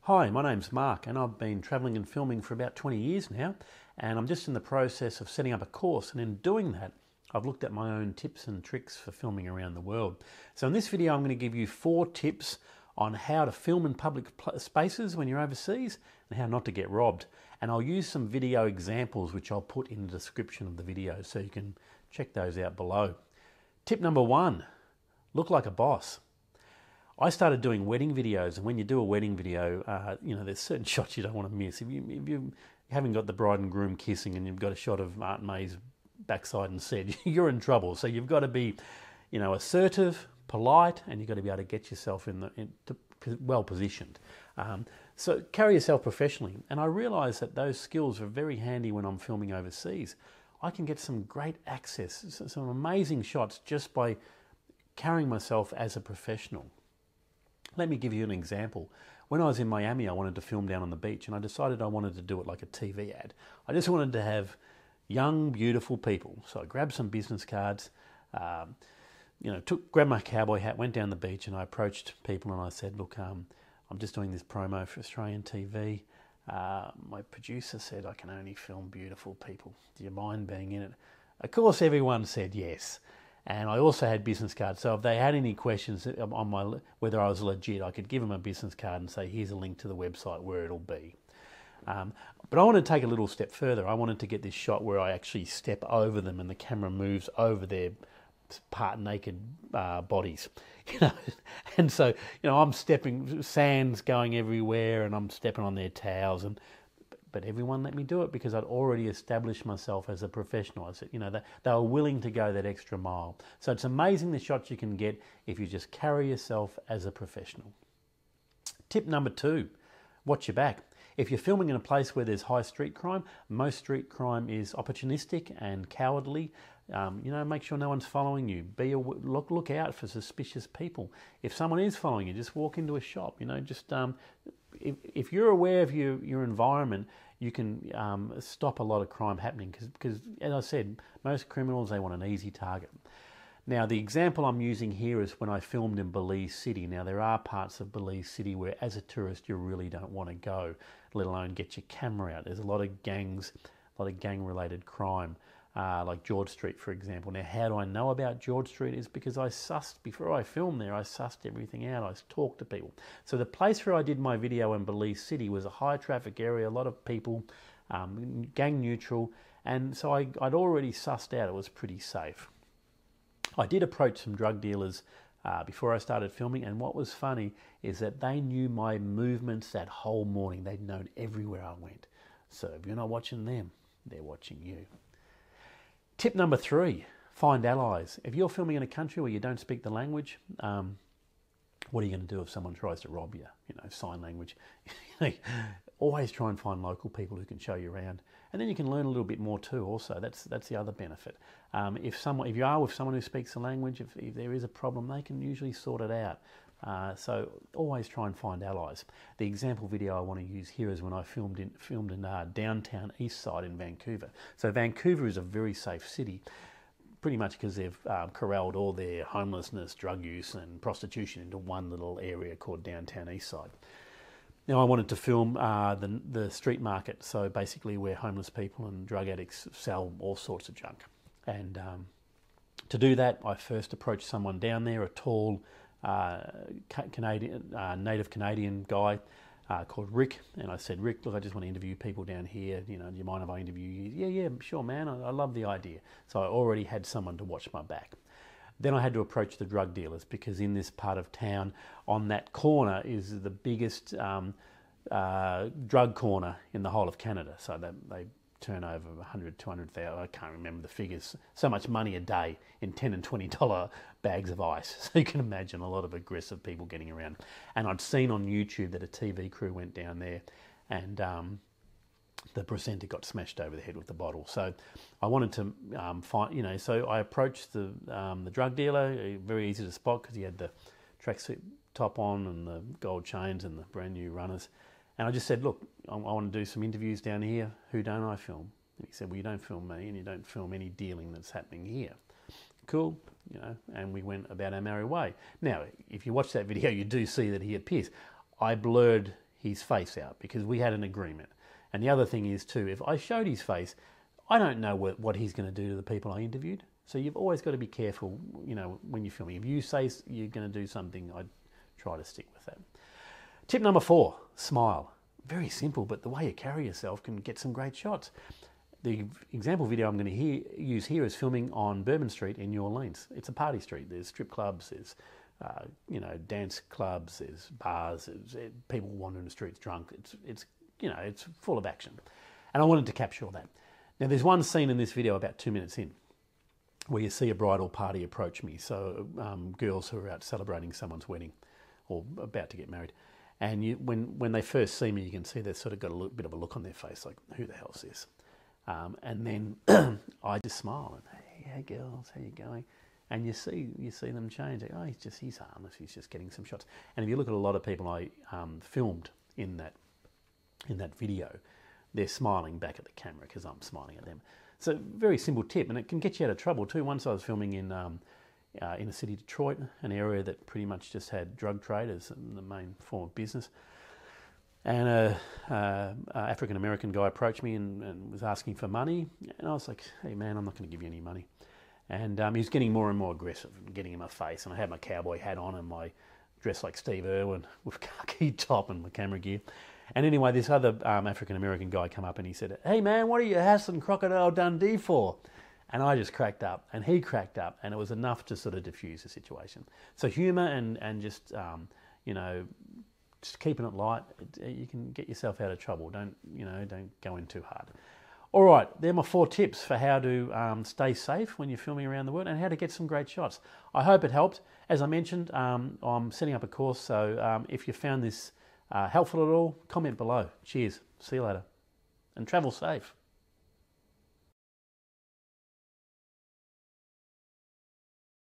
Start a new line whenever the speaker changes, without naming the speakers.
Hi, my name's Mark and I've been travelling and filming for about 20 years now, and I'm just in the process of setting up a course, and in doing that I've looked at my own tips and tricks for filming around the world. So in this video I'm going to give you 4 tips on how to film in public spaces when you're overseas and how not to get robbed. And I'll use some video examples which I'll put in the description of the video so you can check those out below. Tip number 1, look like a boss. I started doing wedding videos, and when you do a wedding video, there's certain shots you don't want to miss. If you haven't got the bride and groom kissing and you've got a shot of Aunt May's backside and said, you're in trouble. So you've got to be, assertive, polite, and you've got to be able to get yourself well positioned. So carry yourself professionally. And I realise that those skills are very handy when I'm filming overseas. I can get some great access, some amazing shots just by carrying myself as a professional. Let me give you an example. When I was in Miami, I wanted to film down on the beach, and I decided I wanted to do it like a TV ad. I just wanted to have young, beautiful people. So I grabbed some business cards, grabbed my cowboy hat, went down the beach, and I approached people and I said, look, I'm just doing this promo for Australian TV. My producer said I can only film beautiful people. Do you mind being in it? Of course, everyone said yes. And I also had business cards, so if they had any questions on whether I was legit, I could give them a business card and say, here's a link to the website where it'll be. But I wanted to take a little step further. I wanted to get this shot where I actually step over them and the camera moves over their part naked bodies. And so I'm stepping, sand's going everywhere, and I'm stepping on their towels, but everyone let me do it because I'd already established myself as a professional. I said, they were willing to go that extra mile. So it's amazing the shots you can get if you just carry yourself as a professional. Tip number 2, watch your back. If you're filming in a place where there's high street crime, most street crime is opportunistic and cowardly. Make sure no one's following you. Look out for suspicious people. If someone is following you, just walk into a shop. If you're aware of your environment, you can stop a lot of crime happening because, as I said, most criminals, they want an easy target. Now, the example I'm using here is when I filmed in Belize City. Now, there are parts of Belize City where, as a tourist, you really don't want to go, let alone get your camera out. There's a lot of gangs, a lot of gang-related crime. Like George Street, for example. Now, how do I know about George Street? Is because before I filmed there, I sussed everything out. I talked to people. So the place where I did my video in Belize City was a high traffic area, a lot of people, gang neutral, and so I'd already sussed out it was pretty safe. I did approach some drug dealers before I started filming, and what was funny is that they knew my movements that whole morning. They'd known everywhere I went. So if you're not watching them, they're watching you. Tip number 3, find allies. If you're filming in a country where you don't speak the language, what are you going to do if someone tries to rob you? Sign language. Always try and find local people who can show you around. And then you can learn a little bit more too also. That's the other benefit. If you are with someone who speaks the language, if there is a problem, they can usually sort it out. So always try and find allies. The example video I want to use here is when I filmed in downtown East Side in Vancouver. So Vancouver is a very safe city, pretty much because they've corralled all their homelessness, drug use and prostitution into one little area called downtown East Side. Now I wanted to film the street market, so basically where homeless people and drug addicts sell all sorts of junk. And to do that, I first approached someone down there, a tall native Canadian guy called Rick, and I said, Rick, look, I just want to interview people down here. Do you mind if I interview you? Yeah, sure, man. I love the idea. So I already had someone to watch my back. Then I had to approach the drug dealers because in this part of town, on that corner, is the biggest drug corner in the whole of Canada. So they turn over 100, 200,000, I can't remember the figures, so much money a day in $10 and $20 bags of ice. So you can imagine a lot of aggressive people getting around. And I'd seen on YouTube that a TV crew went down there and the presenter got smashed over the head with the bottle. So I wanted to so I approached the drug dealer, very easy to spot because he had the tracksuit top on and the gold chains and the brand new runners. And I just said, look, I want to do some interviews down here. Who don't I film? And he said, well, you don't film me and you don't film any dealing that's happening here. Cool, and we went about our merry way. Now, if you watch that video, you do see that he appears. I blurred his face out because we had an agreement. And the other thing is too, if I showed his face, I don't know what he's going to do to the people I interviewed. So you've always got to be careful, you know, when you're filming. If you say you're going to do something, I'd try to stick with that. Tip number 4, smile. Very simple, but the way you carry yourself can get some great shots. The example video I'm going to use here is filming on Bourbon Street in New Orleans. It's a party street. There's strip clubs, there's you know, dance clubs, there's bars, there's people wandering the streets drunk. It's you know, it's full of action. And I wanted to capture all that. Now there's one scene in this video about 2 minutes in where you see a bridal party approach me. So girls who are out celebrating someone's wedding or about to get married. And when they first see me, you can see they've sort of got a bit of a look on their face, like, who the hell's this? And then I just smile and, hey girls, how you going? And you see them change. Like, oh, he's harmless. He's just getting some shots. And if you look at a lot of people I filmed in that video, they're smiling back at the camera because I'm smiling at them. So very simple tip, and it can get you out of trouble too. Once I was filming in the city of Detroit, an area that pretty much just had drug trade as the main form of business. And a African-American guy approached me and was asking for money. And I was like, hey man, I'm not going to give you any money. And he was getting more and more aggressive and getting in my face. And I had my cowboy hat on and my dress like Steve Irwin with khaki top and my camera gear. And anyway, this other African-American guy come up and he said, hey man, what are you hassling Crocodile Dundee for? And I just cracked up and he cracked up, and it was enough to sort of diffuse the situation. So humour and just, you know, just keeping it light, you can get yourself out of trouble. Don't go in too hard. All right, they're my 4 tips for how to stay safe when you're filming around the world and how to get some great shots. I hope it helped. As I mentioned, I'm setting up a course, so if you found this helpful at all, comment below. Cheers. See you later. And travel safe.